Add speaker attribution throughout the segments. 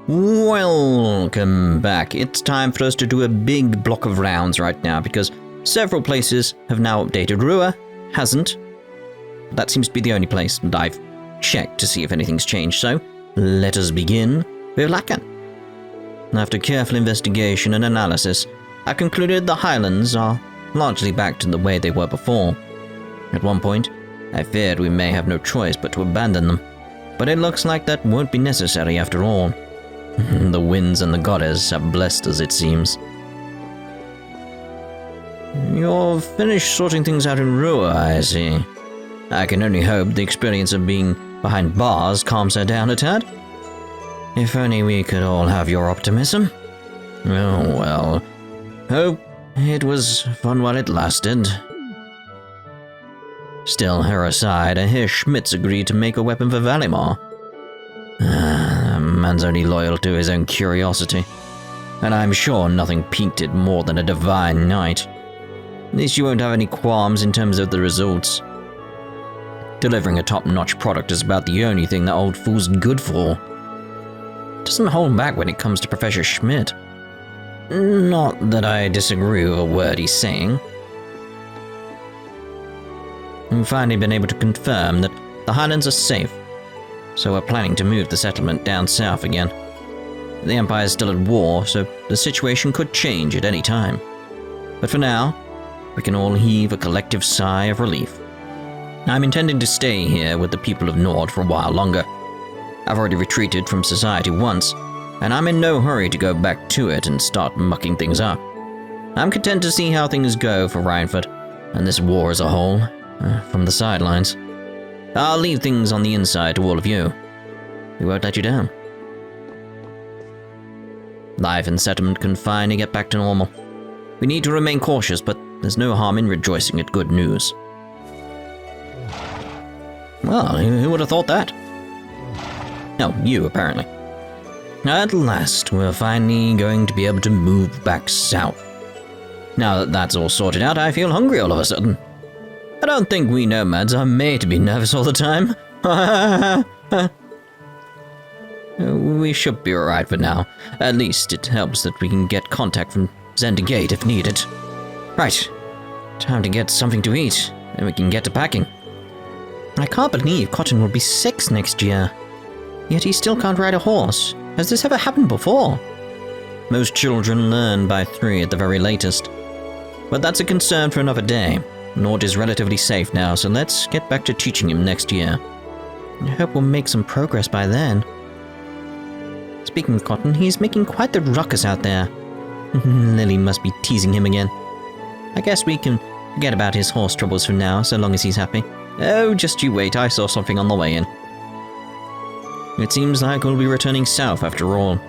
Speaker 1: Welcome back. It's time for us to do a big block of rounds right now because several places have now updated. Rua hasn't. That seems to be the only place, and I've checked to see if anything's changed, so let us begin with Lacan. After careful investigation and analysis, I concluded the Highlands are largely back to the way they were before. At one point, I feared we may have no choice but to abandon them, but it looks like that won't be necessary after all. The winds and the goddess have blessed us, it seems. You're finished sorting things out in Rua, I see. I can only hope the experience of being behind bars calms her down a tad. If only we could all have your optimism. Oh well, hope it was fun while it lasted. Still, her aside, I hear Schmitz agreed to make a weapon for Valimar. Man's only loyal to his own curiosity, and I'm sure nothing piqued it more than a divine knight. At least you won't have any qualms in terms of the results. Delivering a top-notch product is about the only thing that old fool's good for. Doesn't hold back when it comes to Professor Schmidt. Not that I disagree with a word he's saying. We've finally been able to confirm that the Highlands are safe, so we're planning to move the settlement down south again. The Empire is still at war, so the situation could change at any time. But for now, we can all heave a collective sigh of relief. I'm intending to stay here with the people of Nord for a while longer. I've already retreated from society once, and I'm in no hurry to go back to it and start mucking things up. I'm content to see how things go for Reinford, and this war as a whole, from the sidelines. I'll leave things on the inside to all of you. We won't let you down. Life in settlement can finally get back to normal. We need to remain cautious, but there's no harm in rejoicing at good news. Well, who would have thought that? No, you, apparently. At last, we're finally going to be able to move back south. Now that that's all sorted out, I feel hungry all of a sudden. I don't think we nomads are made to be nervous all the time. We should be alright for now. At least it helps that we can get contact from Zenda Gate if needed. Right. Time to get something to eat, then we can get to packing. I can't believe Cotton will be 6 next year. Yet he still can't ride a horse. Has this ever happened before? Most children learn by 3 at the very latest. But that's a concern for another day. Nord is relatively safe now, so let's get back to teaching him next year. I hope we'll make some progress by then. Speaking of Cotton, he's making quite the ruckus out there. Lily must be teasing him again. I guess we can forget about his horse troubles for now, so long as he's happy. Oh, just you wait, I saw something on the way in. It seems like we'll be returning south after all.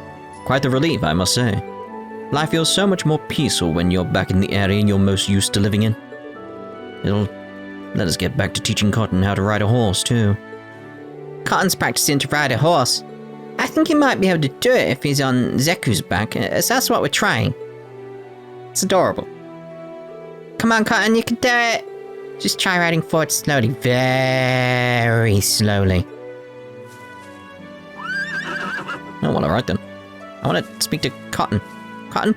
Speaker 1: Quite the relief, I must say. Life feels so much more peaceful when you're back in the area you're most used to living in. It'll let us get back to teaching Cotton how to ride a horse, too. Cotton's practicing to ride a horse. I think he might be able to do it if he's on Zeku's back, as that's what we're trying. It's adorable. Come on, Cotton, you can do it! Just try riding forward slowly, very slowly. Oh, well, alright then. I want to speak to Cotton. Cotton?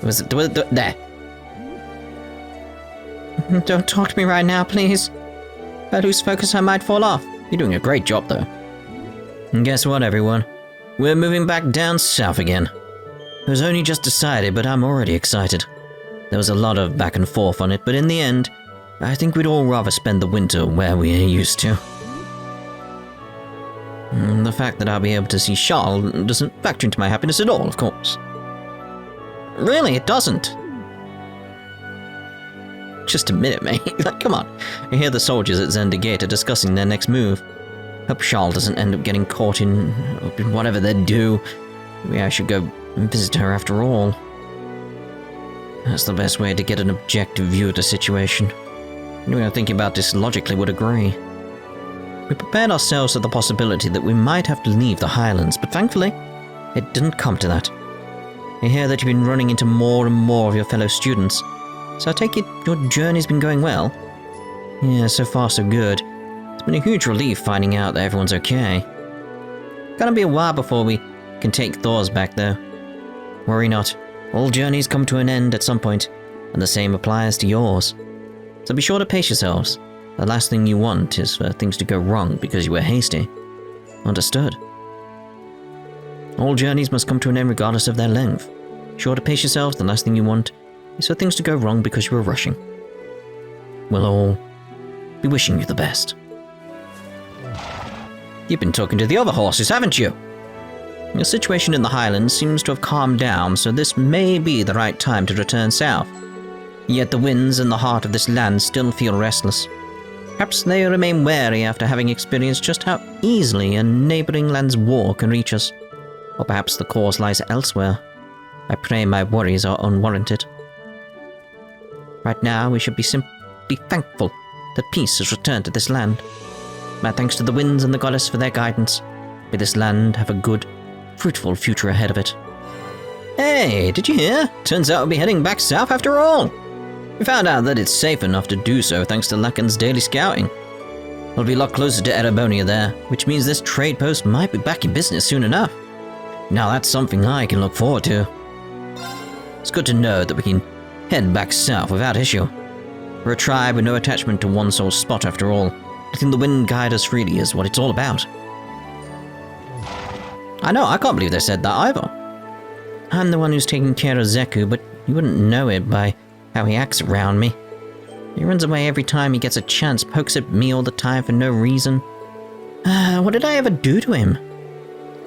Speaker 1: There. Don't talk to me right now, please. If I lose focus, I might fall off. You're doing a great job, though. And guess what, everyone? We're moving back down south again. It was only just decided, but I'm already excited. There was a lot of back and forth on it, but in the end, I think we'd all rather spend the winter where we're used to. And the fact that I'll be able to see Charles doesn't factor into my happiness at all, of course. Really, it doesn't. Just a minute, mate. Like, come on. I hear the soldiers at Zenda Gate are discussing their next move. Hope Charles doesn't end up getting caught in whatever they do. Maybe I should go and visit her after all. That's the best way to get an objective view of the situation. Anyone thinking about this logically would agree. We prepared ourselves for the possibility that we might have to leave the Highlands, but thankfully, it didn't come to that. I hear that you've been running into more and more of your fellow students, so I take it your journey's been going well? Yeah, so far so good. It's been a huge relief finding out that everyone's okay. Gonna be a while before we Can take Thor's back, though. Worry not. All journeys come to an end at some point, and the same applies to yours. So be sure to pace yourselves. The last thing you want is for things to go wrong because you were hasty. Understood? All journeys must come to an end regardless of their length. Be sure to pace yourselves. The last thing you want is for things to go wrong because you were rushing. We'll all be wishing you the best. You've been talking to the other horses, haven't you? Your situation in the Highlands seems to have calmed down, so this may be the right time to return south. Yet the winds in the heart of this land still feel restless. Perhaps they remain wary after having experienced just how easily a neighboring land's war can reach us. Or perhaps the cause lies elsewhere. I pray my worries are unwarranted. Right now, we should be simply thankful that peace has returned to this land. My thanks to the winds and the goddess for their guidance. May this land have a good, fruitful future ahead of it. Hey, did you hear? Turns out we'll be heading back south after all. We found out that it's safe enough to do so thanks to Lakan's daily scouting. We'll be a lot closer to Erebonia there, which means this trade post might be back in business soon enough. Now that's something I can look forward to. It's good to know that we can head back south without issue. We're a tribe with no attachment to one sole spot after all. Letting the wind guide us freely is what it's all about. I know, I can't believe they said that either. I'm the one who's taking care of Zeku, but you wouldn't know it by how he acts around me. He runs away every time he gets a chance, pokes at me all the time for no reason. What did I ever do to him?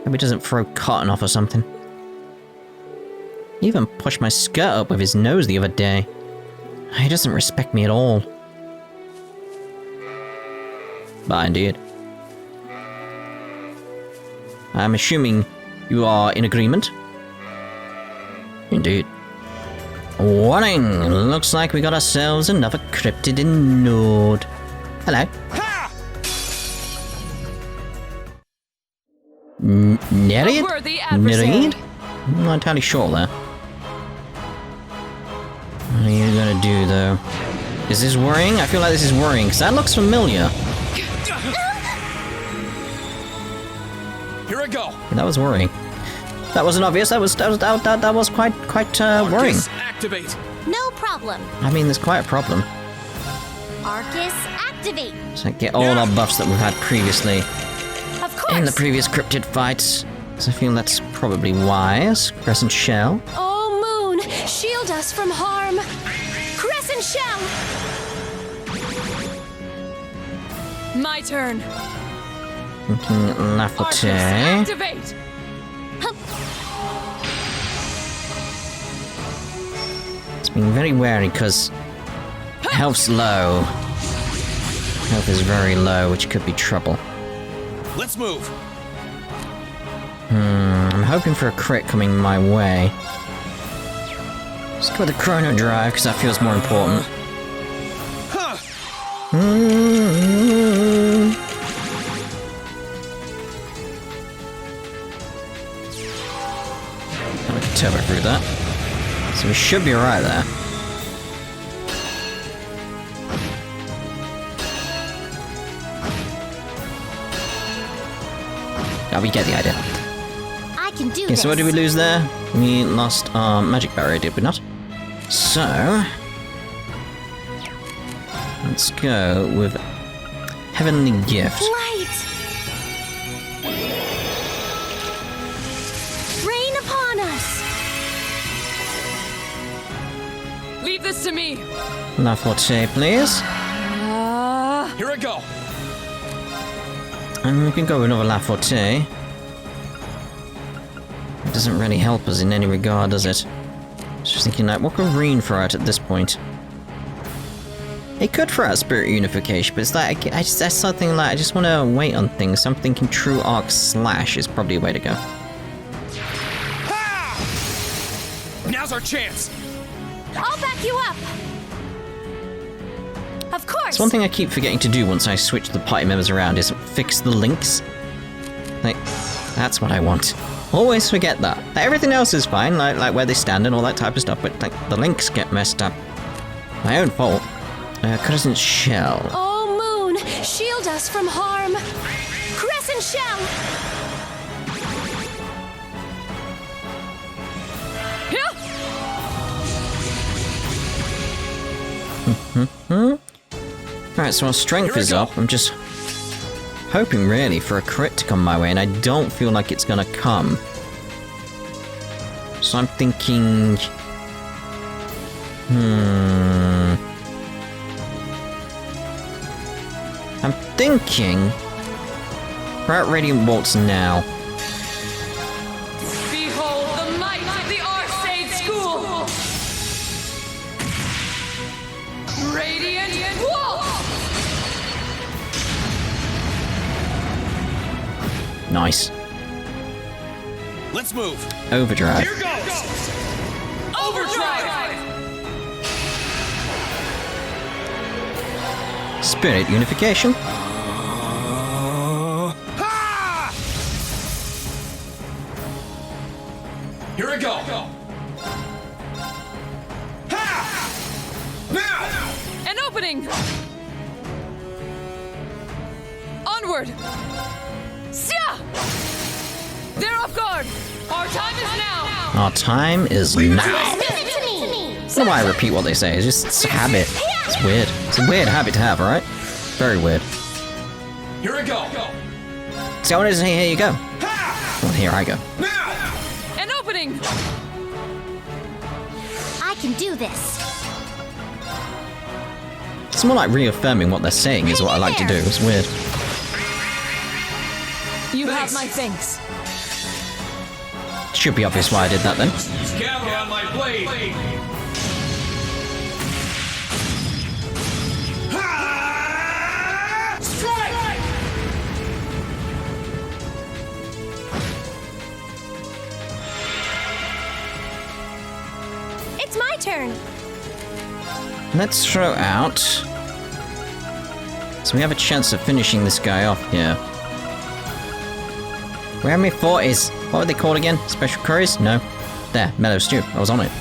Speaker 1: Hope he doesn't throw cotton off or something. He even pushed my skirt up with his nose the other day. He doesn't respect me at all. But indeed. I'm assuming you are in agreement? Indeed. Warning! Looks like we got ourselves another cryptid in Nord. Hello. Nereid? Nereid? I'm not entirely sure there. What are you gonna do, though? Is this worrying? I feel like this is worrying, because that looks familiar.
Speaker 2: Here I go.
Speaker 1: That was worrying. That wasn't obvious. That was quite worrying.
Speaker 2: Activate.
Speaker 3: No problem.
Speaker 1: I mean, there's quite a problem.
Speaker 3: Arcus, activate.
Speaker 1: So get all our buffs that we've had previously
Speaker 3: Of course.
Speaker 1: in the previous cryptid fights. So I feel that's probably wise. Crescent Shell.
Speaker 3: Oh, Moon, shield us from harm. Crescent shell.
Speaker 4: My turn.
Speaker 1: Thinking
Speaker 4: Arcus,
Speaker 1: Lafote.
Speaker 4: activate.
Speaker 1: It's being very wary because health's low. Health is very low, which could be trouble.
Speaker 2: Let's move.
Speaker 1: I'm hoping for a crit coming my way. Let's go with the Chrono Drive, because that feels more important.
Speaker 2: Huh.
Speaker 1: I'm gonna turbo through that. So we should be alright there. Oh, we get the idea.
Speaker 3: I can do
Speaker 1: Okay,
Speaker 3: this.
Speaker 1: so what did we lose there? We lost our magic barrier, did we not? So... let's go with Heavenly Gift.
Speaker 3: Light. Rain upon us.
Speaker 4: Leave this to me.
Speaker 1: Lafote, please.
Speaker 2: Here I go.
Speaker 1: And we can go with another Lafote. It doesn't really help us in any regard, does it? Just thinking, like, what could Rean throw out at this point? It could throw out Spirit Unification, but it's like, that's something like, I just want to wait on things. So I'm thinking True Arc Slash is probably a way to go.
Speaker 2: Ha! Now's our chance.
Speaker 3: I'll back you up. Of course.
Speaker 1: So one thing I keep forgetting to do once I switch the party members around is fix the links. Like, that's what I want. Always forget that. Like, everything else is fine, like where they stand and all that type of stuff, but like the links get messed up. My own fault. Crescent Shell.
Speaker 3: Oh, Moon, shield us from harm. Crescent shell.
Speaker 1: Alright, so our strength is up. I'm just hoping really for a crit to come my way, and I don't feel like it's gonna come. So I'm thinking... I'm thinking... We're at Radiant Waltz now.
Speaker 4: Behold the might of the Arcade School! Radiant Waltz!
Speaker 1: Nice.
Speaker 2: Let's move.
Speaker 1: Overdrive.
Speaker 2: Here goes.
Speaker 4: Overdrive!
Speaker 1: Spirit Unification.
Speaker 2: Ha! Here we go. Ha! Now!
Speaker 4: An opening! Onward! Sia! They're off guard! Our time is now!
Speaker 1: Our time is now.
Speaker 3: Give it to me!
Speaker 1: I don't know why I repeat what they say, it's just it's a habit. It's weird. It's a weird habit to have, alright? Very weird.
Speaker 2: Here we go.
Speaker 1: So I wanted to say, here you go.
Speaker 2: Ha!
Speaker 1: Well, here I go.
Speaker 2: Now!
Speaker 4: An opening!
Speaker 3: I can do this.
Speaker 1: It's more like reaffirming what they're saying is what I like to do. It's weird.
Speaker 4: You have my thanks.
Speaker 1: Should be obvious why I did that then.
Speaker 2: Gather on my blade. Ha! Strike!
Speaker 3: It's my turn.
Speaker 1: Let's throw out. So we have a chance of finishing this guy off here. Where are my forties? What were they called again? Special curries? No. There, mellow stew. I was on it.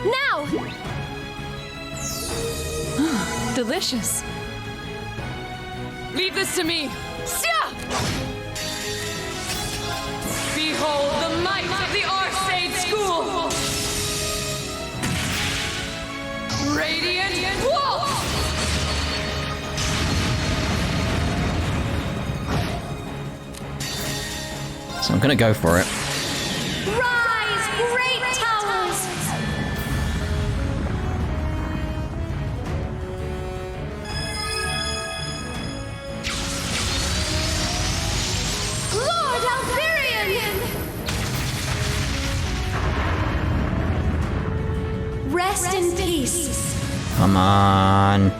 Speaker 3: Now!
Speaker 4: Delicious. Leave this to me. Sia! Behold the might of the Arcade School! Radiant Waltz!
Speaker 1: So I'm gonna go for it.
Speaker 3: Rise, great towers! Lord Alvarian! Rest in peace.
Speaker 1: Come on.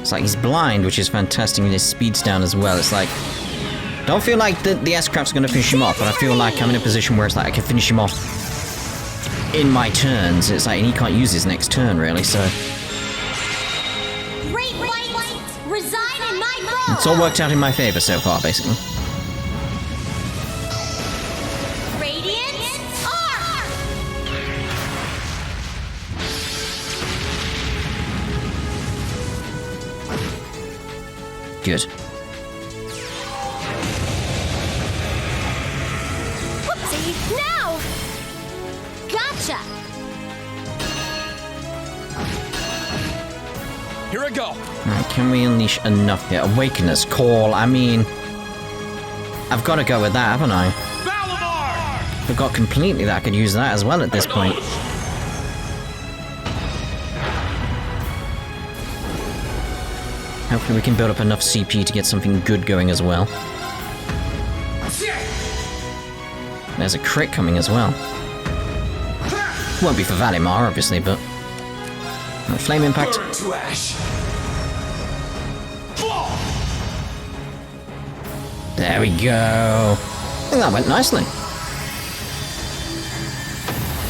Speaker 1: It's like he's blind, which is fantastic, and his speed's down as well. It's like... Don't feel like the S-Craft's gonna finish him off, but I feel like I'm in a position where it's like I can finish him off in my turns. It's like, and he can't use his next turn, really, so...
Speaker 3: Great light, reside in my bow.
Speaker 1: It's all worked out in my favor so far, basically.
Speaker 3: Radiant arc.
Speaker 1: Good.
Speaker 3: Whoopsie! Now. Gotcha.
Speaker 2: Here I go.
Speaker 1: Alright, can we unleash enough here? Awakener's Call, I mean... I've got to go with that, haven't I?
Speaker 2: Valimar!
Speaker 1: Forgot completely that I could use that as well at this point. Hopefully we can build up enough CP to get something good going as well. There's a crit coming as well. Won't be for Valimar, obviously, but... Flame Impact.
Speaker 2: Burn to ash.
Speaker 1: There we go. I think that went nicely.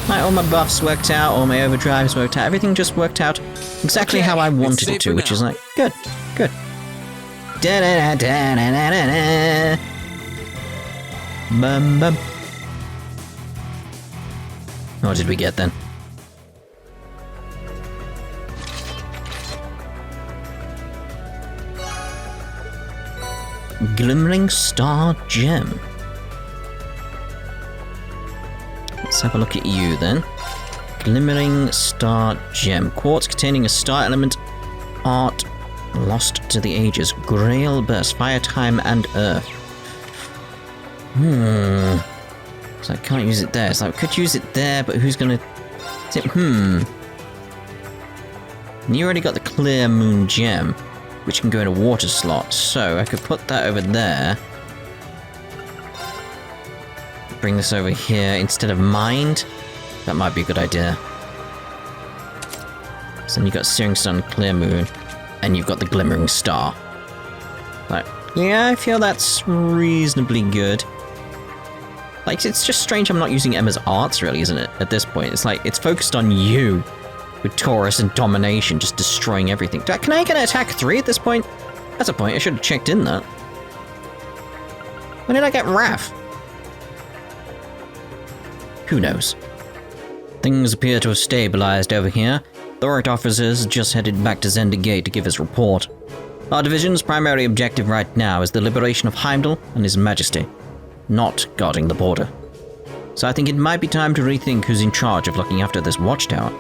Speaker 1: Right, all my buffs worked out, all my overdrives worked out, everything just worked out exactly
Speaker 2: Okay,
Speaker 1: how I
Speaker 2: it's
Speaker 1: wanted
Speaker 2: safe
Speaker 1: it to,
Speaker 2: for
Speaker 1: which
Speaker 2: now.
Speaker 1: is like, good, good. Da-da-da-da-da-da-da. Bum bum. What did we get then? Glimmering Star Gem. Let's have a look at you then. Glimmering Star Gem. Quartz containing a star element. Art lost to the ages. Grail burst. Fire, time, and earth. So I can't use it there. So I could use it there, but who's gonna... You already got the Clear Moon Gem, which can go in a water slot. So I could put that over there. Bring this over here instead of Mind. That might be a good idea. So then you've got Searing Sun, Clear Moon, and you've got the Glimmering Star. Like, yeah, I feel that's reasonably good. Like, it's just strange I'm not using Emma's arts, really, isn't it? At this point, it's like, it's focused on you. With Taurus and Domination, just destroying everything. Can I get an attack 3 at this point? That's a point, I should have checked in that. When did I get Wrath? Who knows? Things appear to have stabilized over here. The right officers just headed back to Zenda Gate to give his report. Our division's primary objective right now is the liberation of Heimdall and His Majesty, not guarding the border. So I think it might be time to rethink who's in charge of looking after this watchtower.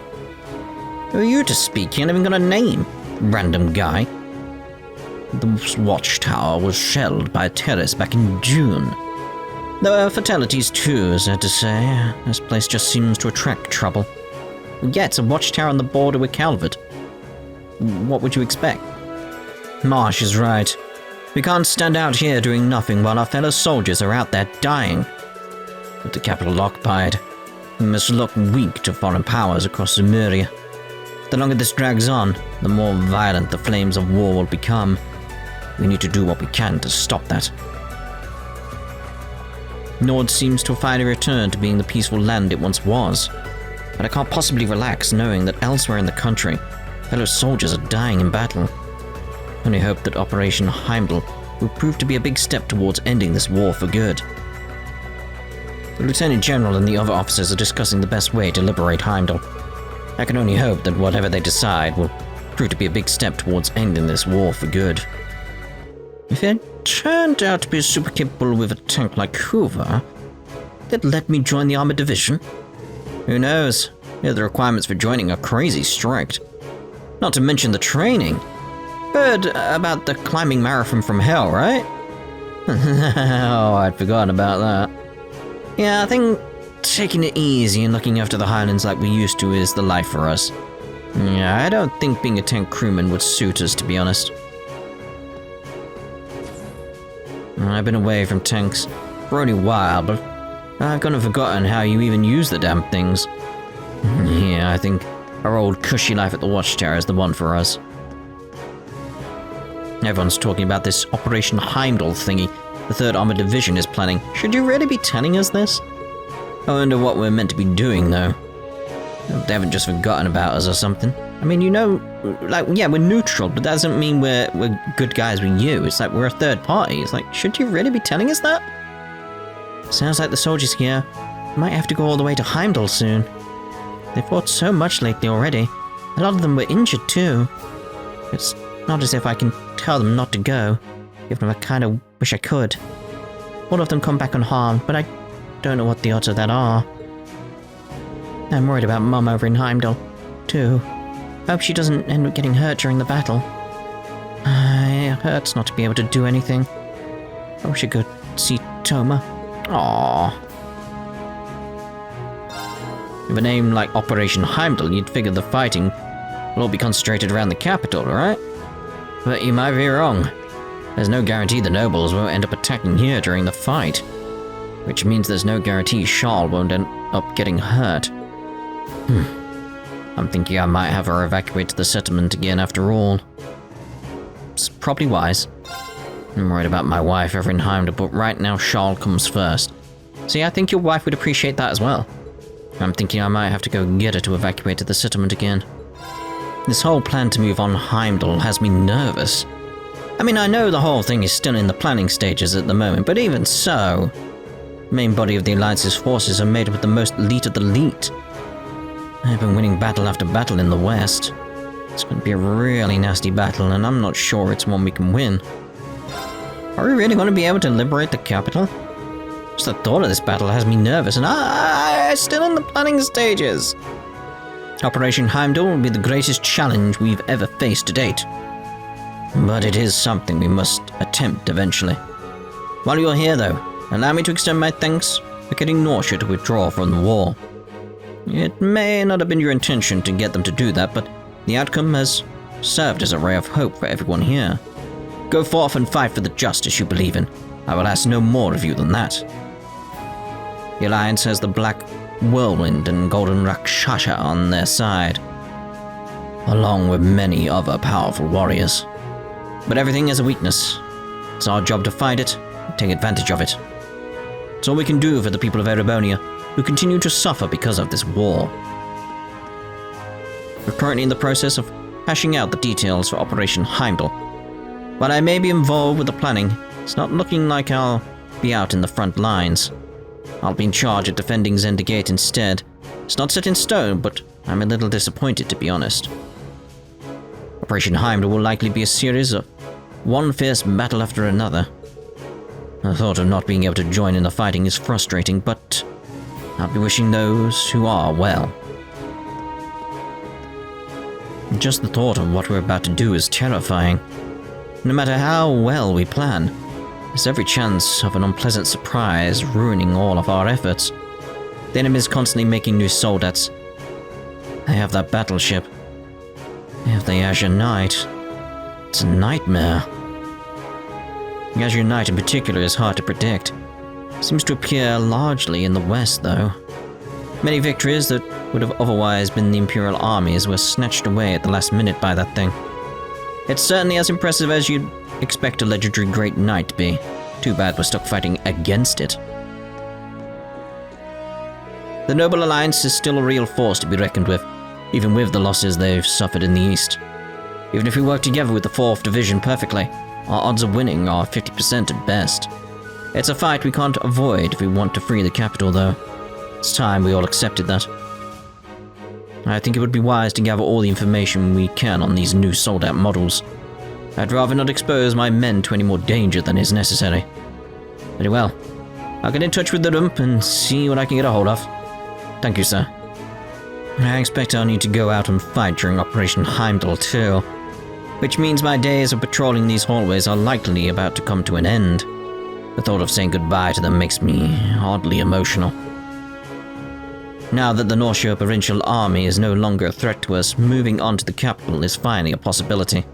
Speaker 1: Who are you to speak? You ain't even got a name, random guy. The watchtower was shelled by terrorists back in June. There were fatalities too, sad to say. This place just seems to attract trouble. Yeah, it's a watchtower on the border with Calvert. What would you expect? Marsh is right. We can't stand out here doing nothing while our fellow soldiers are out there dying. With the capital occupied, we must look weak to foreign powers across Lemuria. The longer this drags on, the more violent the flames of war will become. We need to do what we can to stop that. Nord seems to have finally returned to being the peaceful land it once was. But I can't possibly relax knowing that elsewhere in the country, fellow soldiers are dying in battle. Only hope that Operation Heimdall will prove to be a big step towards ending this war for good. The Lieutenant General and the other officers are discussing the best way to liberate Heimdall. I can only hope that whatever they decide will prove to be a big step towards ending this war for good. If it turned out to be super capable with a tank like Hoover, they'd let me join the armored division. Who knows? Yeah, the requirements for joining are crazy strict. Not to mention the training. Heard about the climbing marathon from hell, right? Oh, I'd forgotten about that. Yeah, I think taking it easy and looking after the Highlands like we used to is the life for us. Yeah, I don't think being a tank crewman would suit us, to be honest. I've been away from tanks for only a while, but I've kind of forgotten how you even use the damn things. Yeah, I think our old cushy life at the Watchtower is the one for us. Everyone's talking about this Operation Heimdall thingy the 3rd Armored Division is planning. Should you really be telling us this? I wonder what we're meant to be doing, though. They haven't just forgotten about us or something. I mean, you know, like, yeah, we're neutral, but that doesn't mean we're good guys with you. It's like we're a third party. It's like, should you really be telling us that? Sounds like the soldiers here might have to go all the way to Heimdall soon. They've fought so much lately already. A lot of them were injured, too. It's not as if I can tell them not to go, even though I kind of wish I could. All of them come back unharmed, but I don't know what the odds of that are. I'm worried about Mum over in Heimdall, too. Hope she doesn't end up getting hurt during the battle. It hurts not to be able to do anything. I wish I could see Toma. Aww. With a name like Operation Heimdall, you'd figure the fighting will all be concentrated around the capital, right? But you might be wrong. There's no guarantee the nobles won't end up attacking here during the fight. Which means there's no guarantee Charl won't end up getting hurt. I'm thinking I might have her evacuate to the settlement again after all. It's probably wise. I'm worried about my wife over in Heimdall, but right now Charl comes first. See, I think your wife would appreciate that as well. I'm thinking I might have to go get her to evacuate to the settlement again. This whole plan to move on Heimdall has me nervous. I mean, I know the whole thing is still in the planning stages at the moment, but even so, the main body of the Alliance's forces are made up of the most elite of the elite. I've been winning battle after battle in the West. It's going to be a really nasty battle, and I'm not sure it's one we can win. Are we really going to be able to liberate the capital? Just the thought of this battle has me nervous, and I'm still in the planning stages. Operation Heimdall will be the greatest challenge we've ever faced to date. But it is something we must attempt eventually. While you're here, though, allow me to extend my thanks for getting Norcia to withdraw from the war. It may not have been your intention to get them to do that, but the outcome has served as a ray of hope for everyone here. Go forth and fight for the justice you believe in. I will ask no more of you than that. The Alliance has the Black Whirlwind and Golden Rakshasa on their side, along with many other powerful warriors. But everything has a weakness. It's our job to fight it and take advantage of it. It's all we can do for the people of Erebonia, who continue to suffer because of this war. We're currently in the process of hashing out the details for Operation Heimdall. While I may be involved with the planning, it's not looking like I'll be out in the front lines. I'll be in charge of defending Zendagate instead. It's not set in stone, but I'm a little disappointed, to be honest. Operation Heimdall will likely be a series of one fierce battle after another. The thought of not being able to join in the fighting is frustrating, but I'll be wishing those who are well. Just the thought of what we're about to do is terrifying. No matter how well we plan, there's every chance of an unpleasant surprise ruining all of our efforts. The enemy is constantly making new soldats. They have that battleship. They have the Azure Knight. It's a nightmare. The Azure Knight in particular is hard to predict. Seems to appear largely in the west, though. Many victories that would have otherwise been the Imperial armies were snatched away at the last minute by that thing. It's certainly as impressive as you'd expect a legendary Great Knight to be. Too bad we're stuck fighting against it. The Noble Alliance is still a real force to be reckoned with, even with the losses they've suffered in the east. Even if we work together with the 4th Division perfectly, our odds of winning are 50% at best. It's a fight we can't avoid if we want to free the capital, though. It's time we all accepted that. I think it would be wise to gather all the information we can on these new sold-out models. I'd rather not expose my men to any more danger than is necessary. Very well. I'll get in touch with the rump and see what I can get a hold of. Thank you, sir. I expect I'll need to go out and fight during Operation Heimdall too, which means my days of patrolling these hallways are likely about to come to an end. The thought of saying goodbye to them makes me oddly emotional. Now that the Norcia Provincial Army is no longer a threat to us, moving on to the capital is finally a possibility.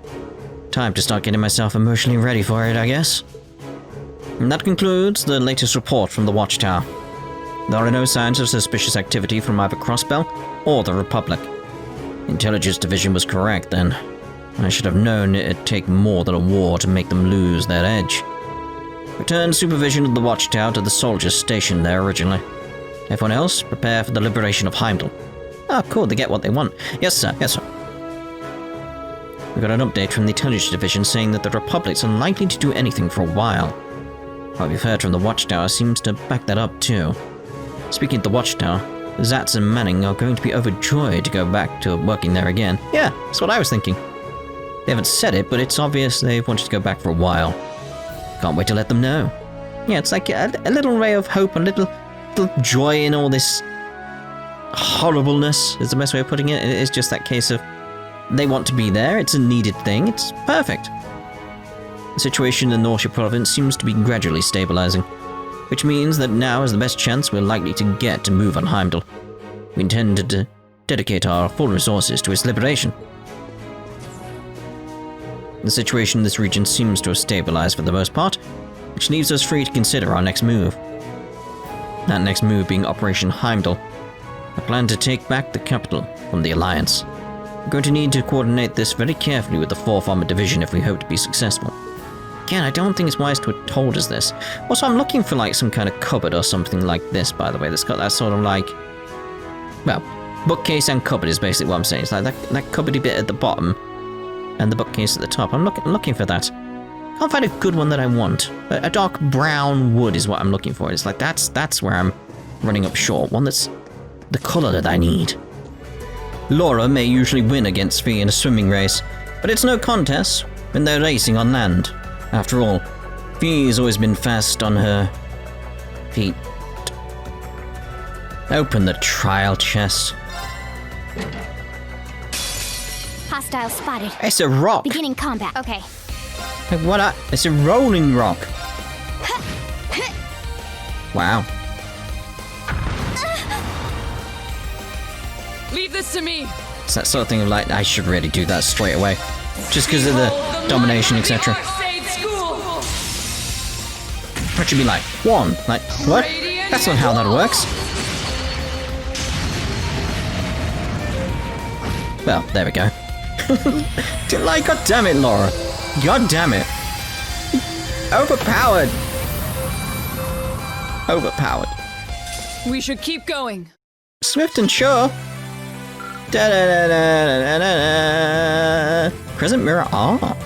Speaker 1: Time to start getting myself emotionally ready for it, I guess. And that concludes the latest report from the Watchtower. There are no signs of suspicious activity from either Crossbell or the Republic. The Intelligence Division was correct then. I should have known it'd take more than a war to make them lose their edge. Return supervision of the Watchtower to the soldiers stationed there originally. Everyone else, prepare for the liberation of Heimdall. Ah, cool, they get what they want. Yes, sir, yes, sir. We got an update from the Intelligence Division saying that the Republic's unlikely to do anything for a while. What we've heard from the Watchtower seems to back that up too. Speaking of the Watchtower, Zatz and Manning are going to be overjoyed to go back to working there again. Yeah, that's what I was thinking. They haven't said it, but it's obvious they've wanted to go back for a while. Can't wait to let them know. Yeah, it's like a little ray of hope, a little joy in all this horribleness is the best way of putting it. It's just that case of they want to be there, it's a needed thing, it's perfect. The situation in the Norcia province seems to be gradually stabilizing, which means that now is the best chance we're likely to get to move on Heimdall. We intend to dedicate our full resources to its liberation. The situation in this region seems to have stabilized for the most part, which leaves us free to consider our next move. That next move being Operation Heimdall. I plan to take back the capital from the Alliance. We're going to need to coordinate this very carefully with the 4th Armored Division if we hope to be successful. Again, I don't think it's wise to have told us this. Also, I'm looking for like some kind of cupboard or something like this, by the way, that's got that sort of like... Well, bookcase and cupboard is basically what I'm saying. It's like that cupboardy bit at the bottom and the bookcase at the top. I'm looking for that. Can't find a good one that I want. A dark brown wood is what I'm looking for. It's like that's where I'm running up short. One that's the color that I need. Laura may usually win against Fee in a swimming race, but it's no contest when they're racing on land. After all, Fee's always been fast on her feet. Open the trial chest.
Speaker 3: Hostile spotted.
Speaker 1: It's a rock.
Speaker 3: Beginning combat. Okay.
Speaker 1: Like, what? It's a rolling rock. Wow.
Speaker 4: Leave this to me.
Speaker 1: It's that sort of thing of like, I should really do that straight away. Just because of the domination, etc. What should be like? 1. Like, what? That's not how that works. Well, there we go. Like, god damn it, Laura. God damn it. Overpowered. Overpowered.
Speaker 4: We should keep going.
Speaker 1: Swift and sure. Da da da da da da da. Crescent mirror R.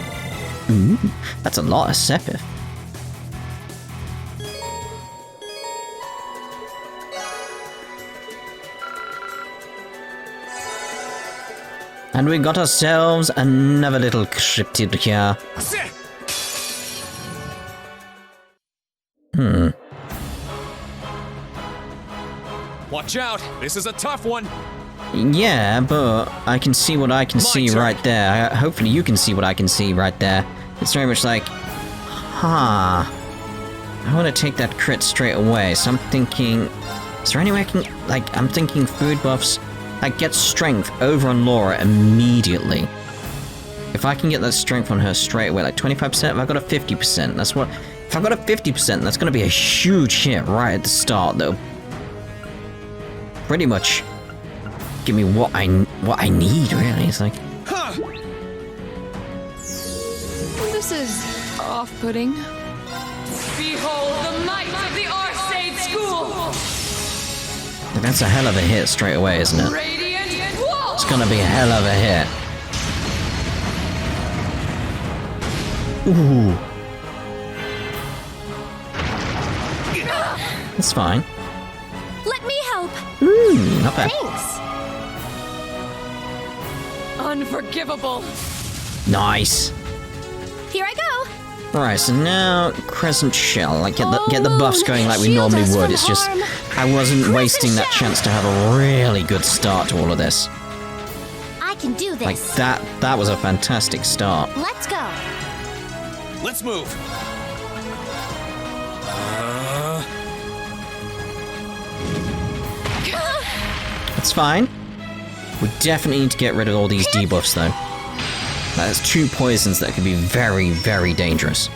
Speaker 1: Ooh, that's a lot of Sepith. And we got ourselves another little cryptid here.
Speaker 2: Watch out! This is a tough one!
Speaker 1: Yeah, but I can see what I can see right there. Hopefully you can see what I can see right there. It's very much like, I want to take that crit straight away, so I'm thinking, is there any way I can, like, I'm thinking food buffs, like, get strength over on Laura immediately. If I can get that strength on her straight away, like 25%, if I got a 50%, that's what, if I got a 50%, that's going to be a huge hit right at the start, though. Pretty much give me what I need, really. It's like,
Speaker 4: This is off-putting. Behold the might of the Arcade School!
Speaker 1: that's a hell of a hit straight away, isn't it?
Speaker 4: Radiant Wall!
Speaker 1: It's gonna be a hell of a hit. Ooh. That's fine.
Speaker 3: Let me help.
Speaker 1: Not bad.
Speaker 3: Thanks.
Speaker 4: Unforgivable.
Speaker 1: Nice.
Speaker 3: Here I go.
Speaker 1: Alright, so now Crescent Shell. Like, get the buffs going like we
Speaker 3: Shield
Speaker 1: normally
Speaker 3: us
Speaker 1: would.
Speaker 3: from
Speaker 1: It's just,
Speaker 3: harm.
Speaker 1: I wasn't
Speaker 3: Crescent
Speaker 1: wasting that
Speaker 3: Shell.
Speaker 1: chance to have a really good start to all of this.
Speaker 3: I can do this.
Speaker 1: Like, that was a fantastic start.
Speaker 3: Let's go.
Speaker 2: Let's move!
Speaker 1: It's fine. We definitely need to get rid of all these debuffs, though. That's 2 poisons that could be very, very dangerous.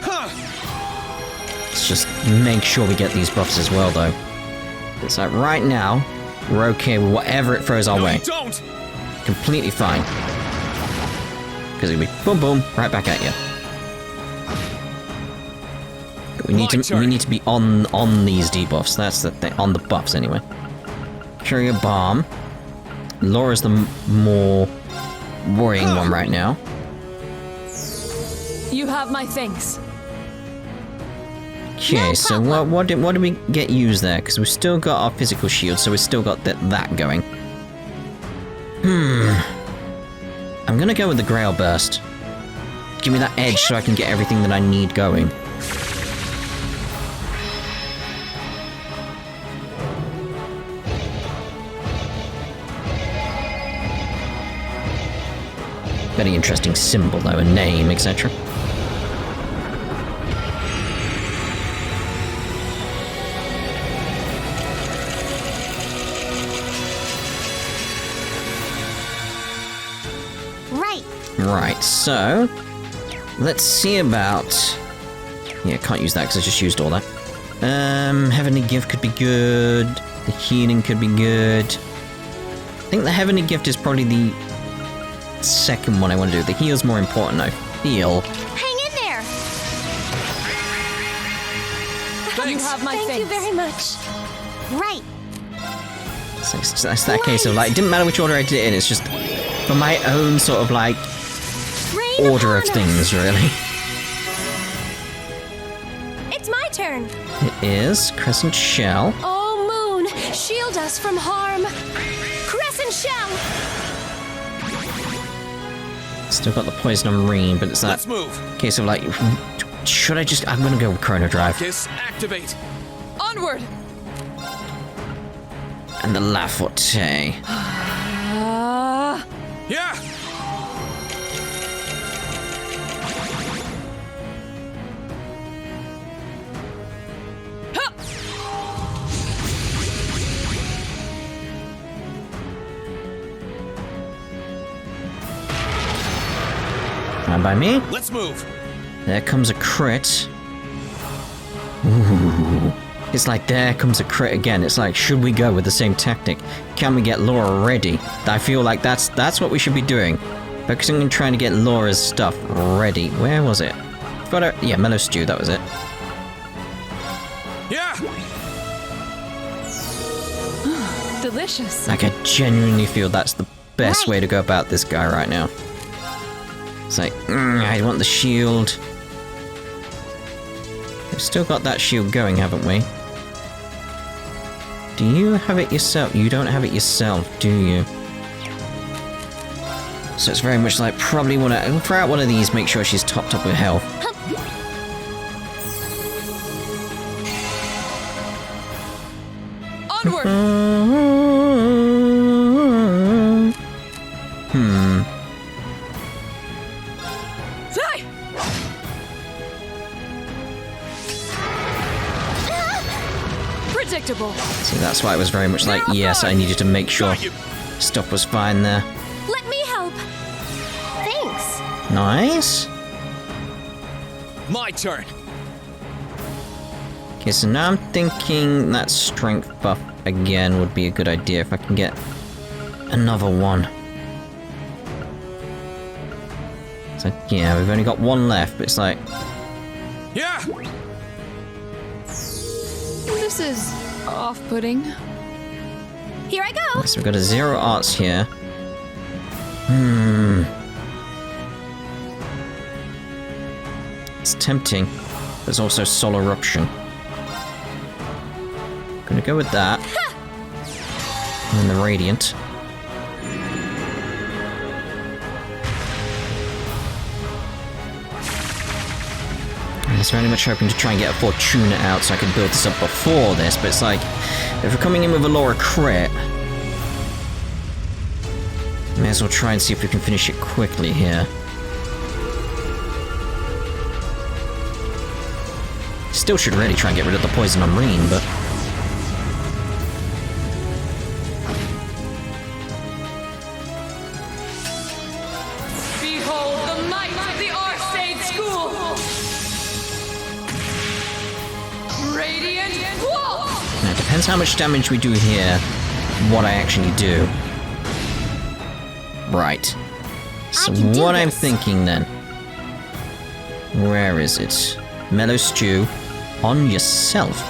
Speaker 1: Let's just make sure we get these buffs as well, though. It's like, right now, we're okay with whatever it throws our way.
Speaker 2: Don't!
Speaker 1: Completely fine. Because it'll be boom, boom, right back at you. We need to be on these debuffs. That's the thing. On the buffs, anyway. Courier Bomb. Laura's the more worrying one right now.
Speaker 4: You have my thanks.
Speaker 1: Okay, so what did we get used there? Because we've still got our physical shield, so we've still got that going. I'm gonna go with the Grail Burst. Give me that edge so I can get everything that I need going. Very interesting symbol, though, a name, etc. Right, so let's see about. Yeah, can't use that because I just used all that. Heavenly Gift could be good. The healing could be good. I think the Heavenly Gift is probably the second one I want to do. The heal's more important, though. Heal.
Speaker 3: Hang in there.
Speaker 4: You have my
Speaker 3: Thank you
Speaker 4: thanks.
Speaker 3: very much. Right.
Speaker 1: So that's that case of like, it didn't matter which order I did it in. It's just for my own sort of like
Speaker 3: Rain
Speaker 1: order of
Speaker 3: upon us.
Speaker 1: things, really.
Speaker 3: It's my turn.
Speaker 1: It is Crescent Shell.
Speaker 3: Oh, Moon, shield us from harm. Crescent Shell.
Speaker 1: Still got the poison on Rean, but it's that
Speaker 2: Let's move!
Speaker 1: case of like, should I just? I'm gonna go with Chrono Drive
Speaker 2: Kiss, activate!
Speaker 4: Onward!
Speaker 1: and the La Forte.
Speaker 2: Yeah!
Speaker 1: Fine by me.
Speaker 2: Let's move!
Speaker 1: There comes a crit. Ooh. It's like, there comes a crit again. It's like, should we go with the same tactic? Can we get Laura ready? I feel like that's what we should be doing. Focusing on trying to get Laura's stuff ready. Where was it? Got her. Yeah, Mellow Stew, that was it.
Speaker 2: Yeah!
Speaker 4: Delicious.
Speaker 1: Like, I genuinely feel that's the best way to go about this guy right now. It's like, I want the shield. We've still got that shield going, haven't we? Do you have it yourself? You don't have it yourself, do you? So it's very much like, probably want to throw out one of these, make sure she's topped up with health.
Speaker 4: Onward! Fly! Predictable.
Speaker 1: See, that's why it was very much like, yes, I needed to make sure stuff was fine there.
Speaker 3: Let me help. Thanks.
Speaker 1: Nice.
Speaker 2: My turn!
Speaker 1: Okay, so now I'm thinking that strength buff again would be a good idea if I can get another one. So, yeah, we've only got one left, but it's like,
Speaker 2: Yeah!
Speaker 4: This is off-putting.
Speaker 3: Here I go.
Speaker 1: so we've got a 0 arts here. It's tempting. There's also Soul Eruption. Gonna go with that. And then the Radiant. I was very much hoping to try and get a Fortuna out so I could build this up before this, but it's like, if we're coming in with a Laura crit, may as well try and see if we can finish it quickly here. Still should really try and get rid of the poison on Rean, but...
Speaker 4: Behold the might of the Arcade School! Radiant Quartz!
Speaker 1: Now, it depends how much damage we do here, what I actually do. Right. So
Speaker 3: I can do
Speaker 1: what I'm
Speaker 3: this.
Speaker 1: thinking then... Where is it? Mellow Stew. On yourself.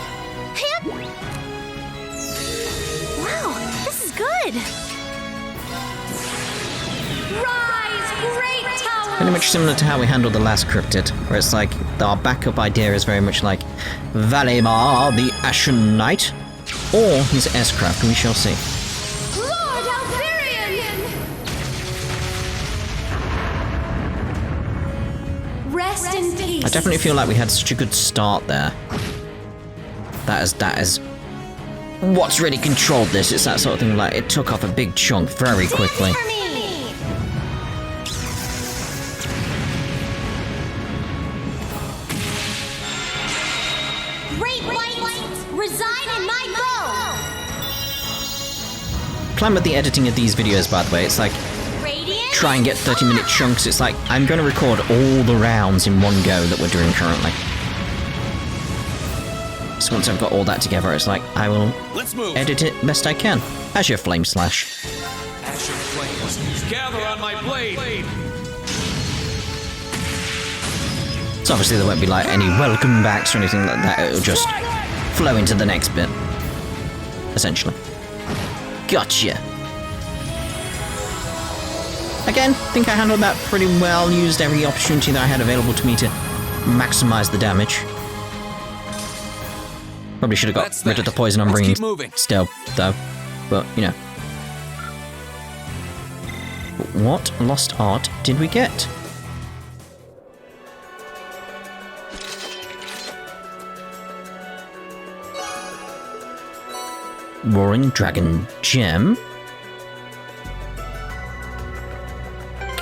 Speaker 3: Wow, this is good. Rise, great tower.
Speaker 1: Pretty much similar to how we handled the last cryptid, where it's like, our backup idea is very much like Valimar, the Ashen Knight, or his S-craft, we shall see.
Speaker 3: Lord Alberian. Rest in peace.
Speaker 1: I definitely feel like we had such a good start there. That is what's really controlled this. It's that sort of thing, like, it took off a big chunk very quickly.
Speaker 3: For me. Great lights reside in my bow.
Speaker 1: Plan with the editing of these videos, by the way. It's like,
Speaker 3: Radiant.
Speaker 1: try and get 30-minute chunks. It's like, I'm going to record all the rounds in one go that we're doing currently. So once I've got all that together, it's like, I will
Speaker 2: Let's move!
Speaker 1: edit it best I can. As your Flame Slash.
Speaker 2: Asher flames, gather on my blade!
Speaker 1: So obviously there won't be like any welcome backs or anything like that. It'll just flow into the next bit. Essentially. Gotcha. Again, think I handled that pretty well. Used every opportunity that I had available to me to maximize the damage. Probably should have got
Speaker 2: That's
Speaker 1: rid of
Speaker 2: that.
Speaker 1: the poison on
Speaker 2: Let's
Speaker 1: Rean
Speaker 2: keep moving.
Speaker 1: still, though. But, you know. What lost art did we get? Roaring Dragon Gem.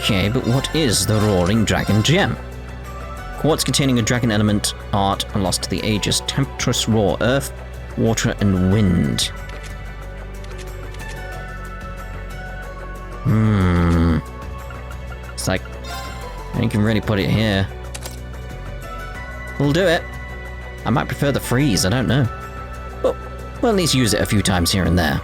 Speaker 1: Okay, but what is the Roaring Dragon Gem? Quartz containing a dragon element, art lost to the ages, tempestuous raw earth, water, and wind. It's like, you can really put it here. We'll do it. I might prefer the freeze, I don't know. But we'll at least use it a few times here and there.